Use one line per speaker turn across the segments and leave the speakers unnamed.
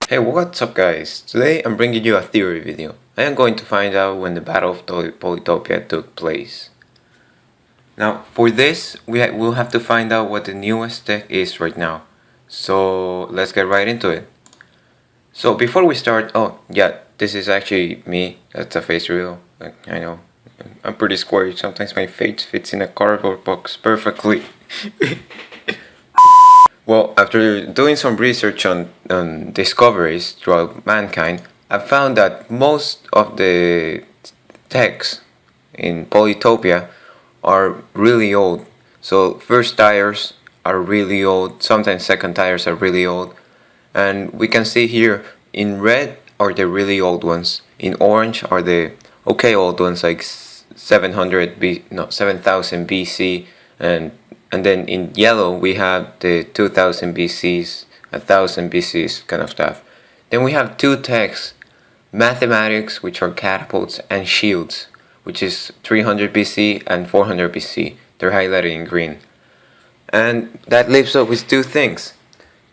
Hey, what's up guys? Today I'm bringing you a theory video. I am going to find out when the Battle of Polytopia took place. Now, for this, we'll have to find out what the newest tech is right now. So, let's get right into it. So, before we start, oh yeah, this is actually me. That's a face reveal. I know. I'm pretty square. Sometimes my face fits in a cardboard box perfectly. Well, after doing some research on discoveries throughout mankind, I found that most of the texts in Polytopia are really old. So first tires are really old, sometimes second tires are really old. And we can see here in red are the really old ones. In orange are the okay old ones like 7000 BC, and then in yellow we have the 2000 BCs, 1000 BCs kind of stuff. Then we have two texts, mathematics, which are catapults, and shields, which is 300 BC and 400 BC. They're highlighted in green. And that leaves us with two things,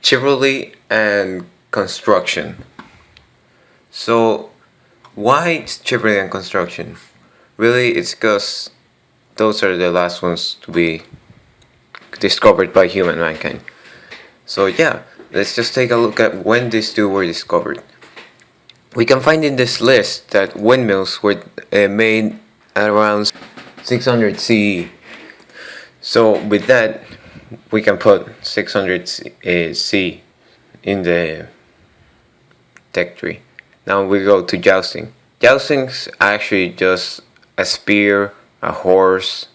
chivalry and construction. So, why chivalry and construction? Really, it's because those are the last ones to be discovered by human mankind. So yeah, let's just take a look at when these two were discovered. We can find in this list that windmills were made at around 600 CE. So with that, we can put 600 C in the tech tree. Now we go to jousting. Jousting's actually just a spear, a horse,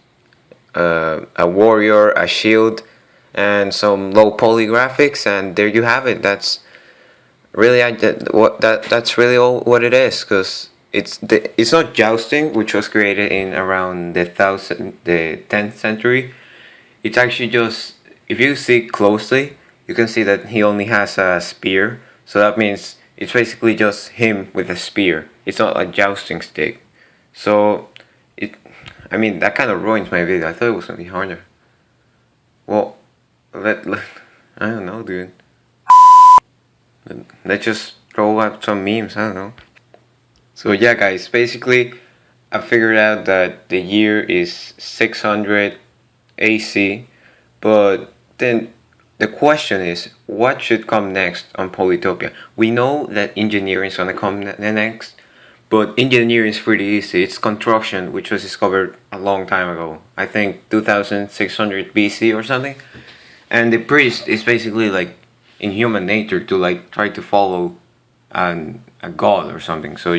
a warrior, a shield, and some low poly graphics, and there you have it. That's really that's really all what it is, because it's not jousting, which was created in around the 10th century. It's actually just, if you see closely, you can see that he only has a spear, so that means it's basically just him with a spear. It's not a jousting stick. So it, I mean, that kind of ruins my video. I thought it was gonna be harder. Well, let I don't know, dude. Let's just throw out some memes. I don't know. So yeah, guys. Basically, I figured out that the year is 600 AC, but then the question is, what should come next on Polytopia? We know that engineering is gonna come next, but engineering is pretty easy. It's construction, which was discovered a long time ago. I think 2600 BC or something. And the priest is basically like in human nature to like try to follow a god or something. So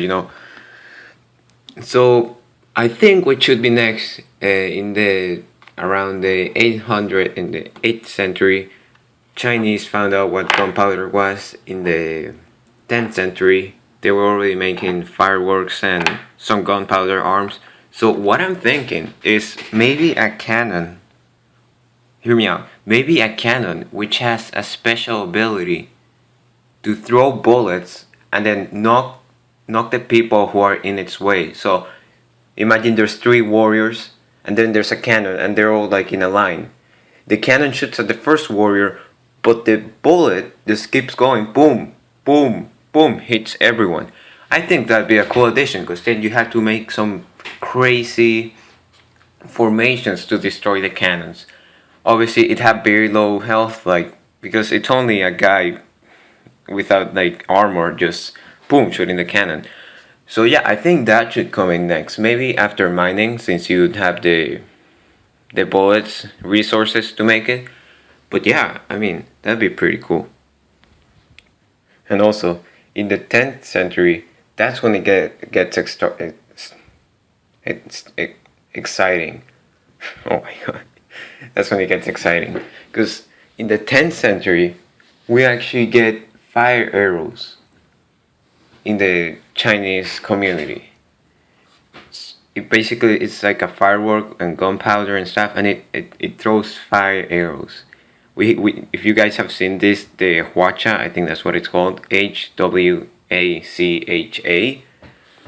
I think what should be next in the around the 800 in the 8th century, Chinese found out what gunpowder was. In the 10th century, they were already making fireworks and some gunpowder arms. So what I'm thinking is maybe a cannon. Hear me out. Maybe a cannon which has a special ability to throw bullets and then knock the people who are in its way. So imagine there's three warriors and then there's a cannon and they're all like in a line. The cannon shoots at the first warrior, but the bullet just keeps going, boom, boom, boom, hits everyone. I think that'd be a cool addition, because then you have to make some crazy formations to destroy the cannons. Obviously, it had very low health, like, because it's only a guy without like armor just boom shooting the cannon. So yeah, I think that should come in next. Maybe after mining, since you'd have the bullets resources to make it. But yeah, I mean, that'd be pretty cool. And also, in the 10th century, that's when it gets exciting. Oh my god. That's when it gets exciting. Because in the 10th century, we actually get fire arrows in the Chinese community. It's like a firework and gunpowder and stuff, and it throws fire arrows. We if you guys have seen this, the Huacha, I think that's what it's called, HWACHA.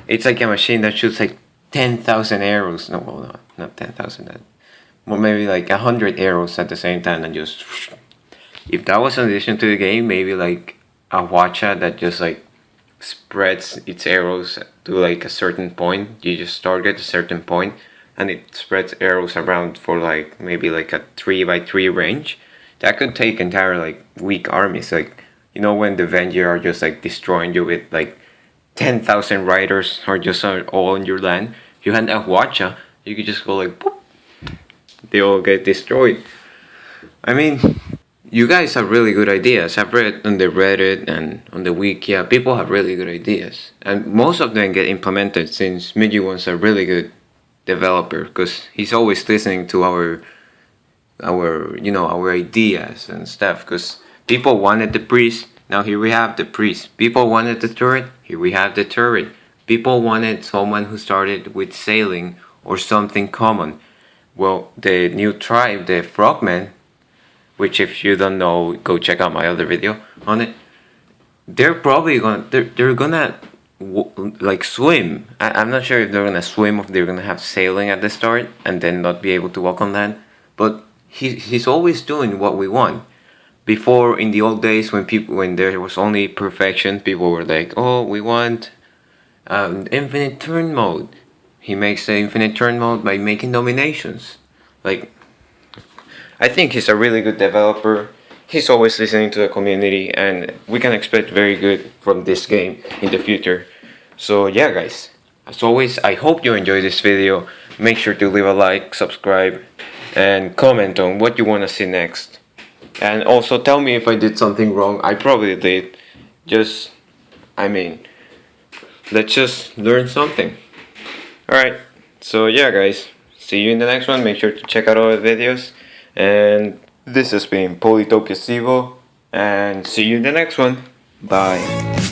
It's like a machine that shoots like 10,000 arrows. No, well, no, not 10,000. Well, maybe like 100 arrows at the same time, and just, if that was an addition to the game, maybe like a watcha that just like spreads its arrows to like a certain point. You just target a certain point and it spreads arrows around for like maybe like a 3x3 range. That could take entire like weak armies. Like, you know, when the Venger are just like destroying you with like 10,000 riders or just all on your land. If you had a watcha, you could just go like boop, they all get destroyed. I mean, you guys have really good ideas. I've read on the Reddit and on the wiki, people have really good ideas. And most of them get implemented since Miji-Won's a really good developer because he's always listening to our ideas and stuff, because people wanted the priest. Now here we have the priest. People wanted the turret. Here we have the turret. People wanted someone who started with sailing or something common. Well, the new tribe, the frogmen, which if you don't know, go check out my other video on it. They're probably gonna like swim. I'm not sure if they're gonna swim or if they're gonna have sailing at the start and then not be able to walk on land. But he's always doing what we want. Before, in the old days when there was only perfection, people were like, oh, we want infinite turn mode. He makes the infinite turn mode by making dominations. Like, I think he's a really good developer. He's always listening to the community, and we can expect very good from this game in the future. So yeah, guys, as always, I hope you enjoyed this video. Make sure to leave a like, subscribe, and comment on what you want to see next. And also tell me if I did something wrong. I probably did. Let's just learn something. Alright, so yeah, guys, see you in the next one. Make sure to check out all the videos. And this has been Polytopia, and see you in the next one. Bye.